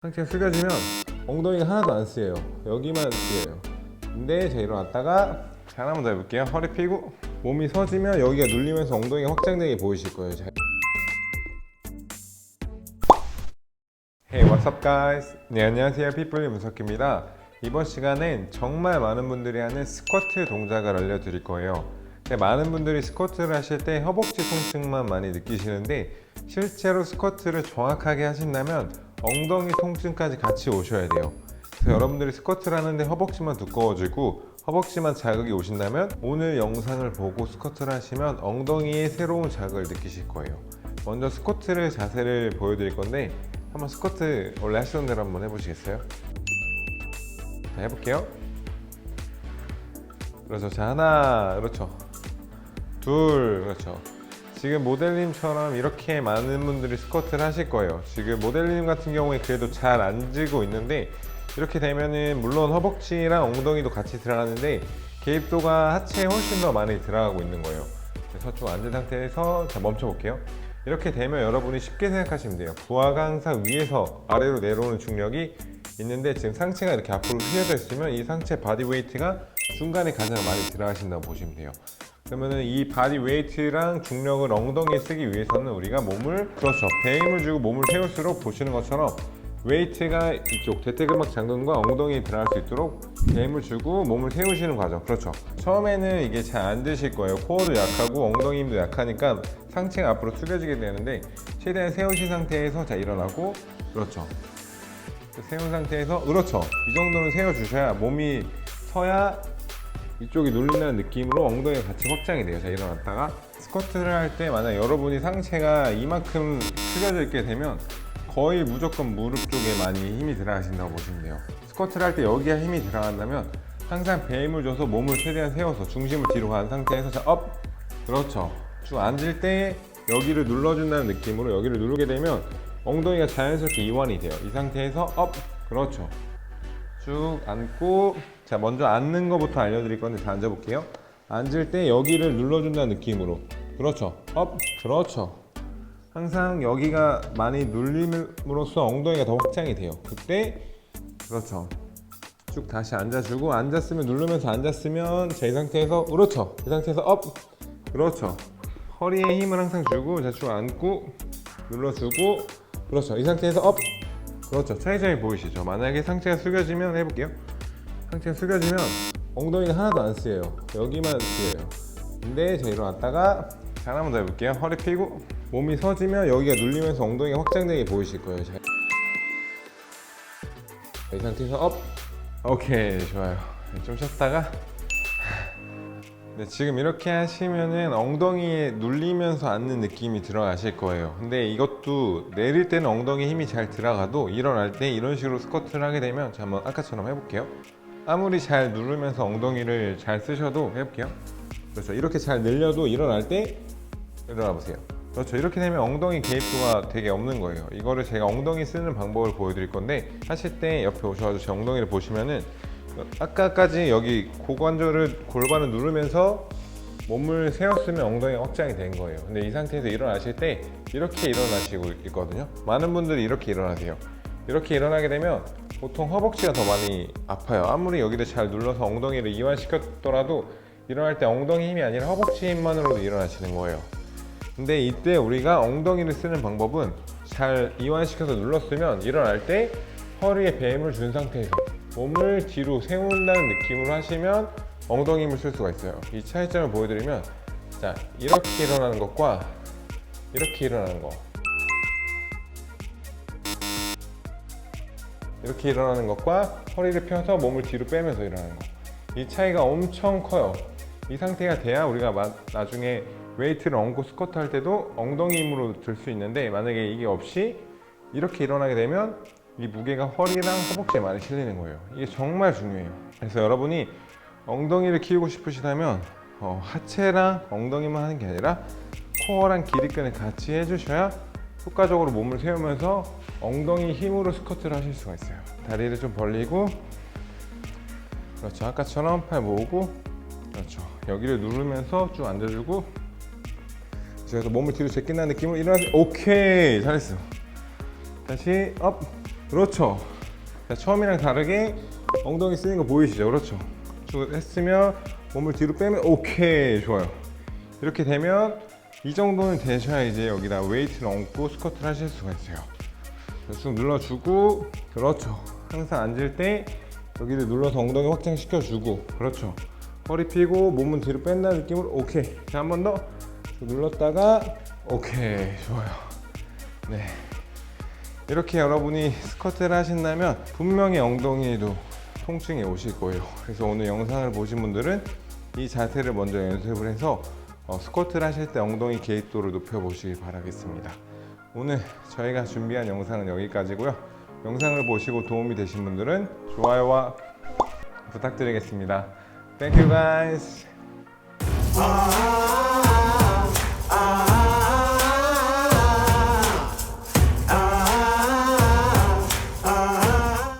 상체가 숙여지면 엉덩이가 하나도 안 쓰여요. 여기만 쓰여요. 근데 자, 일어났다가 자, 하나만 더 해볼게요. 허리 펴고 몸이 서지면 여기가 눌리면서 엉덩이가 확장되게 보이실 거예요. 자. Hey, what's up guys? 네, 안녕하세요. 핏불리 문석기입니다. 이번 시간엔 정말 많은 분들이 하는 스쿼트 동작을 알려드릴 거예요. 많은 분들이 스쿼트를 하실 때 허벅지 통증만 많이 느끼시는데 실제로 스쿼트를 정확하게 하신다면 엉덩이 통증까지 같이 오셔야 돼요. 그래서 여러분들이 스쿼트를 하는데 허벅지만 두꺼워지고 허벅지만 자극이 오신다면 오늘 영상을 보고 스쿼트를 하시면 엉덩이에 새로운 자극을 느끼실 거예요. 먼저 스쿼트를 자세를 보여드릴 건데 한번 스쿼트 원래 하시던 대로 한번 해보시겠어요? 자, 해볼게요. 그렇죠. 자, 하나, 그렇죠. 둘, 그렇죠. 지금 모델님처럼 이렇게 많은 분들이 스쿼트를 하실 거예요. 지금 모델님 같은 경우에 그래도 잘 앉고 있는데 이렇게 되면은 물론 허벅지랑 엉덩이도 같이 들어가는데 개입도가 하체에 훨씬 더 많이 들어가고 있는 거예요. 그래서 좀 앉은 상태에서 자, 멈춰 볼게요. 이렇게 되면 여러분이 쉽게 생각하시면 돼요. 부하가 항상 위에서 아래로 내려오는 중력이 있는데 지금 상체가 이렇게 앞으로 휘어져 있으면 이 상체 바디 웨이트가 중간에 가장 많이 들어가신다고 보시면 돼요. 그러면은 이 바디 웨이트랑 중력을 엉덩이에 쓰기 위해서는 우리가 몸을 그렇죠, 배 힘을 주고 몸을 세울수록 보시는 것처럼 웨이트가 이쪽 대퇴근막 장근과 엉덩이에 들어갈 수 있도록 배 힘을 주고 몸을 세우시는 과정. 그렇죠. 처음에는 이게 잘 안 되실 거예요. 코어도 약하고 엉덩이 힘도 약하니까 상체가 앞으로 숙여지게 되는데 최대한 세우신 상태에서 자, 일어나고 그렇죠. 세운 상태에서 그렇죠. 이 정도는 세워 주셔야 몸이 서야 이쪽이 눌린다는 느낌으로 엉덩이가 같이 확장이 돼요. 자, 일어났다가 스쿼트를 할 때 만약 여러분이 상체가 이만큼 숙여져 있게 되면 거의 무조건 무릎 쪽에 많이 힘이 들어가신다고 보시면 돼요. 스쿼트를 할 때 여기에 힘이 들어간다면 항상 배 힘을 줘서 몸을 최대한 세워서 중심을 뒤로 간 상태에서 자, 업! 그렇죠. 쭉 앉을 때 여기를 눌러준다는 느낌으로 여기를 누르게 되면 엉덩이가 자연스럽게 이완이 돼요. 이 상태에서 업! 그렇죠. 쭉 앉고 자, 먼저 앉는 것부터 알려드릴 건데 자, 앉아볼게요. 앉을 때 여기를 눌러준다는 느낌으로 그렇죠. 업! 그렇죠. 항상 여기가 많이 눌림으로써 엉덩이가 더 확장이 돼요. 그때 그렇죠. 쭉 다시 앉아주고 앉았으면 누르면서 앉았으면 자, 이 상태에서 그렇죠. 이 상태에서 업! 그렇죠. 허리에 힘을 항상 주고 자, 쭉 앉고 눌러주고 그렇죠. 이 상태에서 업! 그렇죠. 차이점이 보이시죠? 만약에 상체가 숙여지면 해볼게요. 상체가 숙여지면 엉덩이가 하나도 안 쓰여요. 여기만 쓰여요. 근데 자, 일어났다가 자, 하나만 더 해볼게요. 허리 펴고 몸이 서지면 여기가 눌리면서 엉덩이가 확장되게 보이실 거예요. 자, 이 상태에서 업! 오케이, 좋아요. 좀 쉬었다가 네, 지금 이렇게 하시면은 엉덩이에 눌리면서 앉는 느낌이 들어가실 거예요. 근데 이것도 내릴 때는 엉덩이 힘이 잘 들어가도 일어날 때 이런 식으로 스쿼트를 하게 되면 자, 한번 아까처럼 해볼게요. 아무리 잘 누르면서 엉덩이를 잘 쓰셔도 해볼게요. 그렇죠. 이렇게 잘 늘려도 일어날 때 일어나 보세요. 그렇죠. 이렇게 되면 엉덩이 개입도가 되게 없는 거예요. 이거를 제가 엉덩이 쓰는 방법을 보여드릴 건데 하실 때 옆에 오셔가지고 제 엉덩이를 보시면은 아까까지 여기 고관절을 골반을 누르면서 몸을 세웠으면 엉덩이가 확장이 된 거예요. 근데 이 상태에서 일어나실 때 이렇게 일어나시고 있거든요. 많은 분들이 이렇게 일어나세요. 이렇게 일어나게 되면 보통 허벅지가 더 많이 아파요. 아무리 여기를 잘 눌러서 엉덩이를 이완시켰더라도 일어날 때 엉덩이 힘이 아니라 허벅지 힘만으로도 일어나시는 거예요. 근데 이때 우리가 엉덩이를 쓰는 방법은 잘 이완시켜서 눌렀으면 일어날 때 허리에 배힘을 준 상태에서 몸을 뒤로 세운다는 느낌으로 하시면 엉덩이 힘을 쓸 수가 있어요. 이 차이점을 보여드리면 자, 이렇게 일어나는 것과 이렇게 일어나는 거, 이렇게 일어나는 것과 허리를 펴서 몸을 뒤로 빼면서 일어나는 거, 이 차이가 엄청 커요. 이 상태가 돼야 우리가 나중에 웨이트를 얹고 스쿼트 할 때도 엉덩이 힘으로 들 수 있는데 만약에 이게 없이 이렇게 일어나게 되면 이 무게가 허리랑 허벅지에 많이 실리는 거예요. 이게 정말 중요해요. 그래서 여러분이 엉덩이를 키우고 싶으시다면 하체랑 엉덩이만 하는 게 아니라 코어랑 기립근을 같이 해주셔야 효과적으로 몸을 세우면서 엉덩이 힘으로 스쿼트를 하실 수가 있어요. 다리를 좀 벌리고 그렇죠. 아까처럼 팔 모으고 그렇죠. 여기를 누르면서 쭉 앉아주고 그래서 몸을 뒤로 제낀다는 느낌으로 일어나세요. 오케이, 잘했어. 다시 업! 그렇죠. 자, 처음이랑 다르게 엉덩이 쓰는 거 보이시죠? 그렇죠. 쭉 했으면 몸을 뒤로 빼면 오케이, 좋아요. 이렇게 되면 이 정도는 되셔야 이제 여기다 웨이트를 얹고 스쿼트를 하실 수가 있어요. 쭉 눌러주고, 그렇죠. 항상 앉을 때 여기를 눌러서 엉덩이 확장시켜주고, 그렇죠. 허리 펴고 몸은 뒤로 뺀다는 느낌으로 오케이. 자, 한 번 더 눌렀다가 오케이, 좋아요. 네. 이렇게 여러분이 스쿼트를 하신다면 분명히 엉덩이에도 통증이 오실 거예요. 그래서 오늘 영상을 보신 분들은 이 자세를 먼저 연습을 해서 스쿼트를 하실 때 엉덩이 개입도를 높여보시기 바라겠습니다. 오늘 저희가 준비한 영상은 여기까지고요. 영상을 보시고 도움이 되신 분들은 좋아요와 부탁드리겠습니다. Thank you guys.